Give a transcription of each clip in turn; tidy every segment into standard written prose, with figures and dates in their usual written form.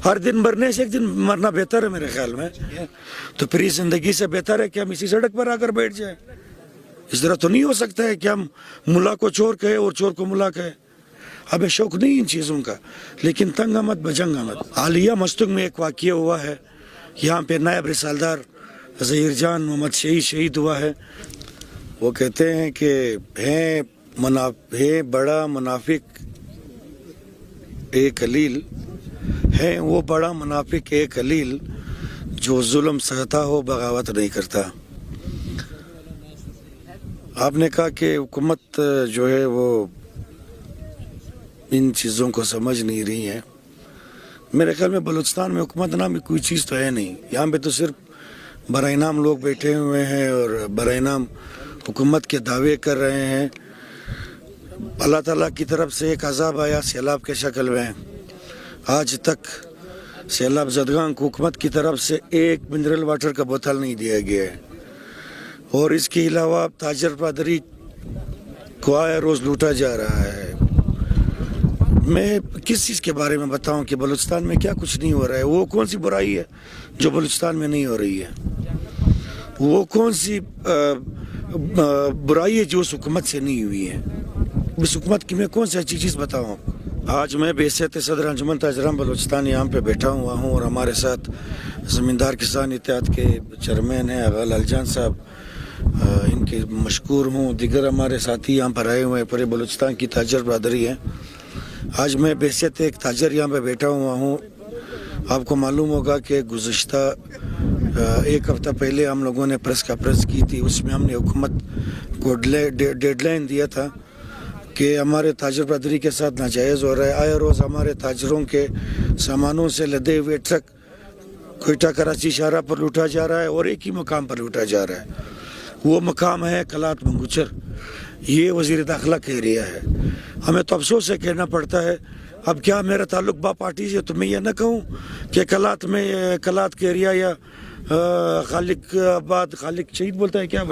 ہر دن مرنے سے ایک دن مرنا بہتر ہے میرے خیال میں. تو پھر اس زندگی سے بہتر ہے کہ ہم اسی سڑک پر آ کر بیٹھ جائیں. اس طرح تو نہیں ہو سکتا ہے کہ ہم ملا کو چور کہے اور چور کو ملا کہے. ہمیں شوق نہیں ان چیزوں کا، لیکن تنگ آمد بجنگ آمد. حالیہ مستنگ میں ایک واقعہ ہوا ہے، یہاں پہ نائب رسالدار ظہیر جان محمد شہید ہوا ہے. وہ کہتے ہیں کہ ہے بڑا منافق ایک قلیل ہے، وہ بڑا منافق ایک قلیل جو ظلم سہتا ہو بغاوت نہیں کرتا. آپ نے کہا کہ حکومت جو ہے وہ ان چیزوں کو سمجھ نہیں رہی ہے. میرے خیال میں بلوچستان میں حکومت نامی کوئی چیز تو ہے نہیں. یہاں پہ تو صرف برائے نام لوگ بیٹھے ہوئے ہیں اور برائے نام حکومت کے دعوے کر رہے ہیں. اللہ تعالیٰ کی طرف سے ایک عذاب آیا سیلاب کے شکل میں. آج تک سیلاب زدگان کو حکومت کی طرف سے ایک منرل واٹر کا بوتل نہیں دیا گیا ہے. اور اس کے علاوہ تاجر پادری کو آئے روز لوٹا جا رہا ہے. میں کس چیز کے بارے میں بتاؤں کہ بلوچستان میں کیا کچھ نہیں ہو رہا ہے؟ وہ کون سی برائی ہے جو بلوچستان میں نہیں ہو رہی ہے؟ وہ کون سی برائی ہے جو اس حکومت سے نہیں ہوئی ہے؟ اس حکومت کی میں کون سی اچھی چیز بتاؤں آپ کو؟ آج میں بحیثیت صدر انجمن تاجران بلوچستان یہاں پہ بیٹھا ہوا ہوں، اور ہمارے ساتھ زمیندار کسان اتحاد کے چیئرمین ہیں آغا لال جان صاحب، ان کے مشکور ہوں. دیگر ہمارے ساتھی یہاں پر آئے ہوئے ہیں، پورے بلوچستان کی تاجر برادری ہے. آج میں بحیثیت ایک تاجر یہاں پہ بیٹھا ہوا ہوں. آپ کو معلوم ہوگا کہ گزشتہ ایک ہفتہ پہلے ہم لوگوں نے پریس کانفرنس کی تھی. اس میں ہم نے حکومت کو ڈیڈ لائن دیا تھا کہ ہمارے تاجر برادری کے ساتھ ناجائز ہو رہا ہے. آئے روز ہمارے تاجروں کے سامانوں سے لدے ہوئے ٹرک کوئٹہ کراچی شاہراہ پر لوٹا جا رہا ہے، اور ایک ہی مقام پر لوٹا جا رہا ہے. وہ مقام ہے کلات منگوچر. یہ وزیر داخلہ کا ایریا ہے. ہمیں تو افسوس سے کہنا پڑتا ہے. اب کیا میرا تعلق با پارٹی سے تو میں یہ نہ کہوں کہ کلات کے ایریا یا خالق شہید بولتا ہے کیا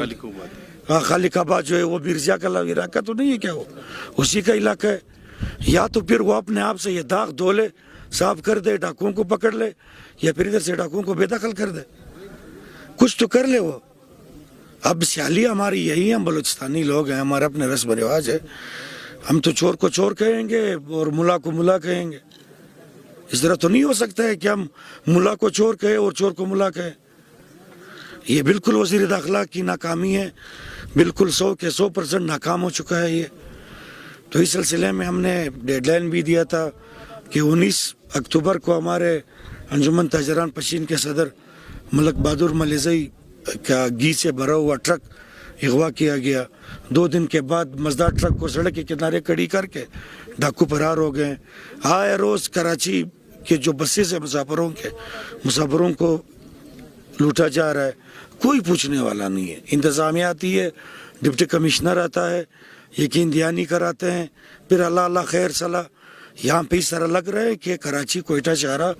خالق آباد جو ہے وہ مرزا کا علاقہ تو نہیں ہے کیا؟ وہ اسی کا علاقہ ہے. یا تو پھر وہ اپنے آپ سے یہ داغ دھو لے، صاف کر دے، ڈاکوؤں کو پکڑ لے، یا پھر ادھر سے ڈاکوؤں کو بے دخل کر دے. کچھ تو کر لے وہ. اب سیالی ہماری یہی ہے، ہم بلوچستانی لوگ ہیں، ہمارا اپنے رسم و رواج ہے. ہم تو چور کو چور کہیں گے اور ملا کو ملا کہیں گے. اس طرح تو نہیں ہو سکتا ہے کہ ہم ملا کو چور کہیں اور چور کو ملا کہیں. یہ بالکل وزیر داخلہ کی ناکامی ہے، بالکل 100% ناکام ہو چکا ہے یہ. تو اس سلسلے میں ہم نے ڈیڈ لائن بھی دیا تھا کہ 19 اکتوبر کو ہمارے انجمن تاجران پشین کے صدر ملک بہادر ملیزئی کا گھی سے بھرا ہوا ٹرک اغوا کیا گیا. 2 دن کے بعد مزدار ٹرک کو سڑک کے کنارے کھڑی کر کے ڈاکو فرار ہو گئے. آئے روز کراچی کے جو بسیں ہیں مسافروں کو لوٹا جا رہا ہے. کوئی پوچھنے والا نہیں ہے. انتظامیہ آتی ہے، ڈپٹی کمشنر آتا ہے، یقین دہانی کراتے ہیں، پھر اللہ خیر صلاح. یہاں پہ اس طرح لگ رہا ہے کہ کراچی کوئٹہ شاہراہ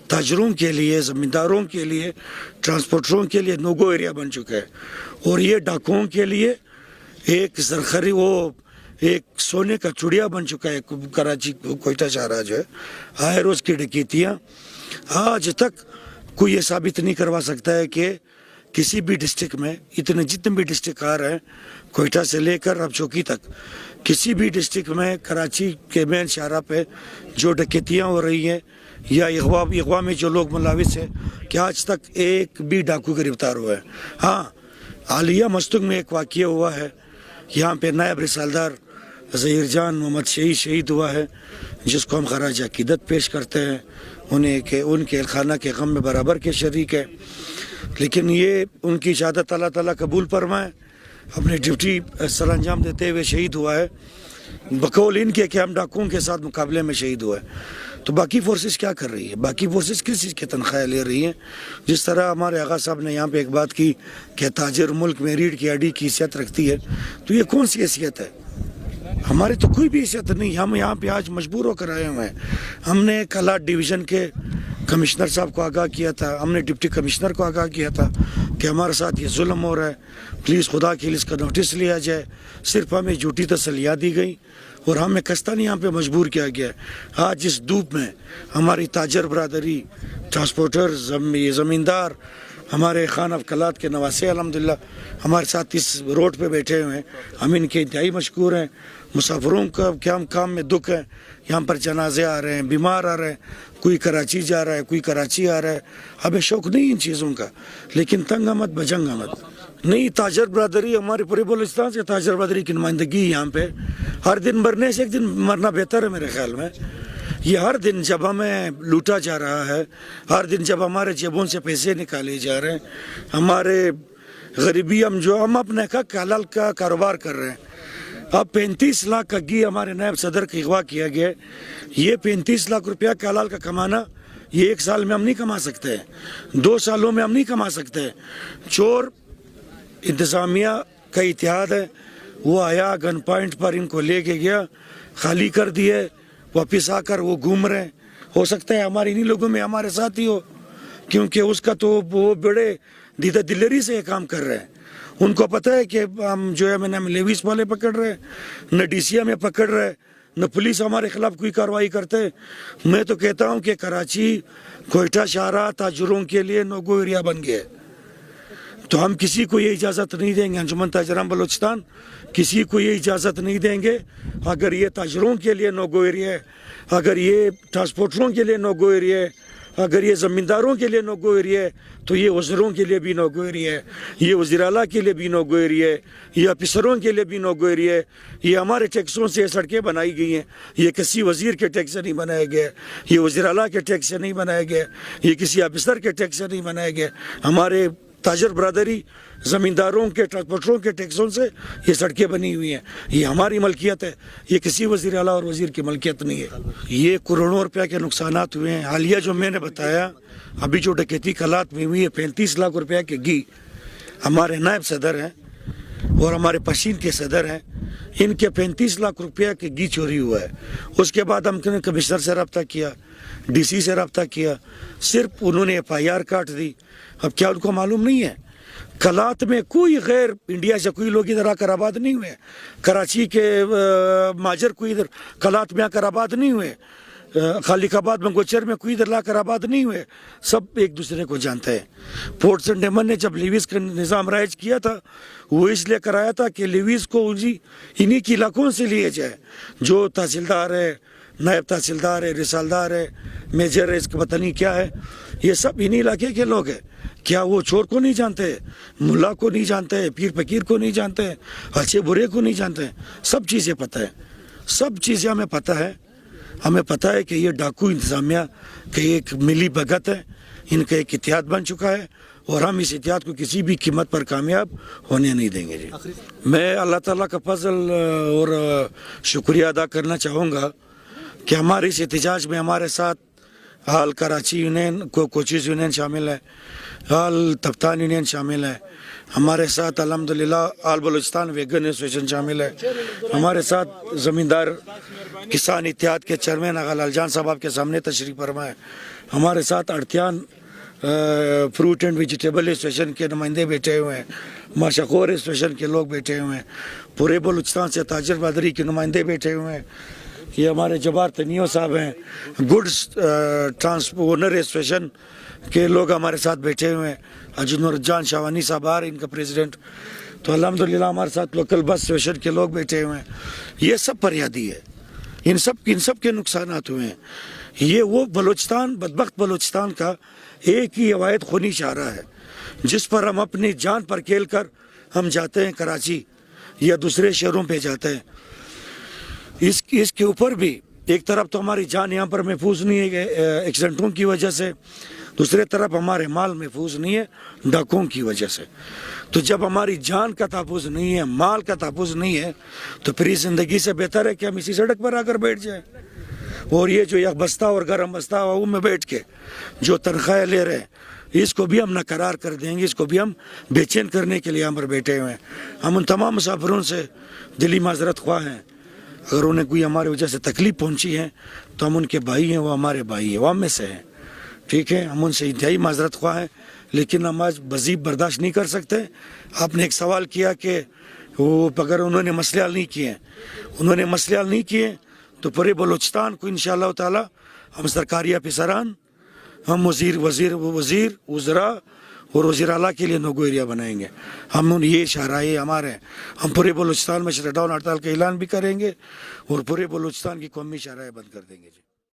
تاجروں کے لیے، زمینداروں کے لیے، ٹرانسپورٹروں کے لیے نوگو ایریا بن چکا ہے. اور یہ ڈاکوؤں کے لیے ایک زرخری ایک سونے کا چڑیا بن چکا ہے کراچی کوئٹہ شاہراہ جو ہے. آئے روز کی ڈکیتیاں. آج تک کوئی یہ ثابت نہیں کروا سکتا ہے کہ کسی بھی ڈسٹرکٹ میں، جتنے بھی ڈسٹرکٹ آ رہے ہیں کوئٹہ سے لے کر اب چوکی تک، کسی بھی ڈسٹرکٹ میں کراچی کے مین شاہراہ پہ جو ڈکیتیاں ہو رہی ہیں یا اغوا میں جو لوگ ملوث ہیں، کہ آج تک ایک بھی ڈاکو گرفتار ہوا ہے. ہاں، حالیہ مستنگ میں ایک واقعہ ہوا ہے. یہاں پہ نائب رسالدار ظہیر جان محمد شہید ہوا ہے، جس کو ہم خراج عقیدت پیش کرتے ہیں. ان کے خانہ کے غم میں برابر کے شریک ہے. لیکن یہ ان کی شہادت اللہ تعالیٰ قبول فرمائے. اپنی ڈیوٹی سر انجام دیتے ہوئے شہید ہوا ہے، بقول ان کے کہ ہم ڈاکوؤں کے ساتھ مقابلے میں شہید ہوا ہے. تو باقی فورسز کیا کر رہی ہے؟ باقی فورسز کس چیز کی تنخواہ لے رہی ہیں؟ جس طرح ہمارے آغا صاحب نے یہاں پہ ایک بات کی کہ تاجر ملک میں ریڑھ کی ہڈی کی حیثیت رکھتی ہے، تو یہ کون سی حیثیت ہے؟ ہماری تو کوئی بھی حیثیت نہیں. ہم یہاں پہ آج مجبور ہو کر آئے ہوئے ہیں. ہم نے کلات ڈویژن کے کمشنر صاحب کو آگاہ کیا تھا، ہم نے ڈپٹی کمشنر کو آگاہ کیا تھا کہ ہمارے ساتھ یہ ظلم ہو رہا ہے، پلیز خدا کے لیے اس کا نوٹس لیا جائے. صرف ہمیں جھوٹی تسلیاں دی گئی اور ہمیں کستان یہاں پہ مجبور کیا گیا ہے. آج اس دھوپ میں ہماری تاجر برادری، ٹرانسپورٹر، زمیندار، ہمارے خان افقلات کے نواسے الحمدللہ ہمارے ساتھ اس روڈ پہ بیٹھے ہوئے ہیں. ہم ان کے انتہائی مشکور ہیں. مسافروں کا کیا کام میں دکھ ہے. یہاں پر جنازے آ رہے ہیں، بیمار آ رہے ہیں، کوئی کراچی جا رہا ہے، کوئی کراچی آ رہا ہے. ہمیں شوق نہیں ان چیزوں کا، لیکن تنگ آمد بجنگ آمد نہیں. تاجر برادری، ہمارے پورے بلوچستان سے تاجر برادری کی نمائندگی یہاں پہ. ہر دن مرنے سے ایک دن مرنا بہتر ہے میرے خیال میں. یہ ہر دن جب ہمیں لوٹا جا رہا ہے، ہر دن جب ہمارے جیبوں سے پیسے نکالے جا رہے ہیں، ہمارے غریبی ہم اپنے حق حلال کا کاروبار کر رہے ہیں. اب 35 لاکھ کا گھی ہمارے نائب صدر کا اغوا کیا گیا ہے. یہ 35 لاکھ روپیہ کا حلال کا کمانا یہ 1 سال میں ہم نہیں کما سکتے، 2 سالوں میں ہم نہیں کما سکتے. چور انتظامیہ کا اتحاد ہے، وہ آیا گن پوائنٹ پر ان کو لے کے گیا، خالی کر دیے، واپس آ کر وہ گھوم رہے ہیں. ہو سکتا ہے ہمارے انہی لوگوں میں ہمارے ساتھ ہی ہو، کیونکہ اس کا تو وہ بڑے دیدہ دلری سے یہ کام کر رہے ہیں. ان کو پتہ ہے کہ ہم جو ہے میں لیویز والے پکڑ رہے ہیں، نہ ڈی سی ہمیں پکڑ رہے، نہ پولیس ہمارے خلاف کوئی کارروائی کرتے. میں تو کہتا ہوں کہ کراچی کوئٹہ شاہراہ تاجروں کے لیے نو گو ایریا بن گیا ہے. تو ہم کسی کو یہ اجازت نہیں دیں گے، انجمن تاجران بلوچستان کسی کو یہ اجازت نہیں دیں گے. اگر یہ تاجروں کے لیے نو گو ایریا ہے، اگر یہ ٹرانسپورٹروں کے لیے نو گو ایریا ہے، اگر یہ زمینداروں کے لیے نو گو ایریا ہے، تو یہ وزیروں کے لیے بھی نو گو ایریا ہے، یہ وزیر اعلیٰ کے لیے بھی نو گو ایریا ہے، یہ افسروں کے لیے بھی نو گو ایریا ہے. یہ ہمارے ٹیکسوں سے سڑکیں بنائی گئی ہیں، یہ کسی وزیر کے ٹیکس سے نہیں بنایا گیا، یہ وزیر اعلیٰ کے ٹیکس سے نہیں بنایا گیا، یہ کسی افسر کے ٹیکس سے نہیں بنایا گیا. ہمارے تاجر برادری، زمینداروں کے، ٹرانسپورٹروں کے ٹیکسوں سے یہ سڑکیں بنی ہوئی ہیں. یہ ہماری ملکیت ہے، یہ کسی وزیر اعلیٰ اور وزیر کی ملکیت نہیں ہے. یہ کروڑوں روپیہ کے نقصانات ہوئے ہیں. حالیہ جو میں نے بتایا ابھی جو ڈکیتی کلات میں ہوئی ہے 35 لاکھ روپیہ کے گھی، ہمارے نائب صدر ہیں اور ہمارے پشین کے صدر ہیں، ان کے 35 لاکھ روپیہ کے گھی چوری ہوا ہے. اس کے بعد ہم نے کمشنر سے رابطہ کیا، ڈی سی سے رابطہ کیا، صرف انہوں نے FIR کاٹ دی. اب کیا ان کو معلوم نہیں ہے کلات میں کوئی غیر انڈیا سے کوئی لوگ ادھر آ کر آباد نہیں ہوئے، کراچی کے ماجر کوئی ادھر کلات میں آ کر آباد نہیں ہوئے، خالق آباد میں گوچر میں کوئی ادھر لا کر آباد نہیں ہوئے، سب ایک دوسرے کو جانتے ہیں. پورٹ سنٹ ایمن نے جب لیویز کا نظام رائج کیا تھا وہ اس لیے کرایا تھا کہ لیویز کو انہی کی علاقوں سے لیے جائے. جو تحصیلدار ہے، نائب تحصیلدار ہے، رسالدار ہے، میجر ہے، اس کا پتہ نہیں کیا ہے، یہ سب انہی علاقے کے لوگ ہیں. کیا وہ چور کو نہیں جانتے، ملا کو نہیں جانتے، پیر فقیر کو نہیں جانتے، اچھے برے کو نہیں جانتے؟ سب چیزیں پتہ ہے، سب چیزیں ہمیں پتہ ہے. ہمیں پتہ ہے کہ یہ ڈاکو انتظامیہ کہ ایک ملی بھگت ہے، ان کا ایک اتحاد بن چکا ہے اور ہم اس اتحاد کو کسی بھی قیمت پر کامیاب ہونے نہیں دیں گے. جی میں اللہ تعالیٰ کا فضل اور شکریہ ادا کرنا چاہوں گا کہ ہمارے اس احتجاج میں ہمارے ساتھ آل کراچی یونین کوچیز یونین شامل ہے، آل تفتان یونین شامل ہے، ہمارے ساتھ الحمدللہ آل بلوچستان ویگن ایسوسیشن شامل ہے، ہمارے ساتھ زمیندار کسان اتحاد کے چیئرمین آغا لال جان صاحب آپ کے سامنے تشریف فرما ہے، ہمارے ساتھ اڑتیان فروٹ اینڈ ویجیٹیبل ایسوسیشن کے نمائندے بیٹھے ہوئے ہیں، ماشاخور ایسوسیشن کے لوگ بیٹھے ہوئے ہیں، پورے بلوچستان سے تاجر برادری کے نمائندے بیٹھے ہوئے ہیں. یہ ہمارے جبار تنیو صاحب ہیں، گڈس ٹرانسپورٹر ایسوسیشن کے لوگ ہمارے ساتھ بیٹھے ہوئے ہیں، حاجی نور جان شاوانی صاحب آ رہے ہیں، ان کا پریزیڈنٹ. تو الحمدللہ ہمارے ساتھ لوکل بس ایسوسیشن کے لوگ بیٹھے ہوئے ہیں. یہ سب فریادی ہے، ان سب کے نقصانات ہوئے ہیں. یہ وہ بلوچستان، بدبخت بلوچستان کا ایک ہی عوائد خونی چارہ ہے جس پر ہم اپنی جان پر کھیل کر ہم جاتے ہیں کراچی یا دوسرے شہروں پہ جاتے ہیں. اس کے اوپر بھی ایک طرف تو ہماری جان یہاں پر محفوظ نہیں ہے ایکسیڈنٹوں کی وجہ سے، دوسرے طرف ہمارے مال محفوظ نہیں ہے ڈاکوں کی وجہ سے. تو جب ہماری جان کا تحفظ نہیں ہے، مال کا تحفظ نہیں ہے، تو پھر اس زندگی سے بہتر ہے کہ ہم اسی سڑک پر آ کر بیٹھ جائیں. اور یہ جو یک بستہ اور گرم بستہ ہوا میں بیٹھ کے جو تنخواہیں لے رہے ہیں، اس کو بھی ہم ناقرار کر دیں گے، اس کو بھی ہم بے چین کرنے کے لیے یہاں پر بیٹھے ہوئے ہیں. ہم ان تمام مسافروں سے دلی معذرت خواہ ہیں، اگر انہیں کوئی ہماری وجہ سے تکلیف پہنچی ہے تو ہم ان کے بھائی ہیں، وہ ہمارے بھائی ہیں، وہ ہم میں سے ہیں، ٹھیک ہے. ہم ان سے انتہائی معذرت خواہ ہیں، لیکن ہم آج مزید برداشت نہیں کر سکتے. آپ نے ایک سوال کیا کہ وہ اگر انہوں نے مسئلے حل نہیں کیے تو پورے بلوچستان کو انشاءاللہ تعالی ہم سرکاری افسران، ہم وزیر وزراء اور وزیر اعلیٰ کے لیے نوگو ایریا بنائیں گے. ہم یہ شاہراہیں ہمارے ہیں. ہم پورے بلوچستان میں شٹ ڈاؤن ہڑتال کا اعلان بھی کریں گے اور پورے بلوچستان کی قومی شاہراہیں بند کر دیں گے.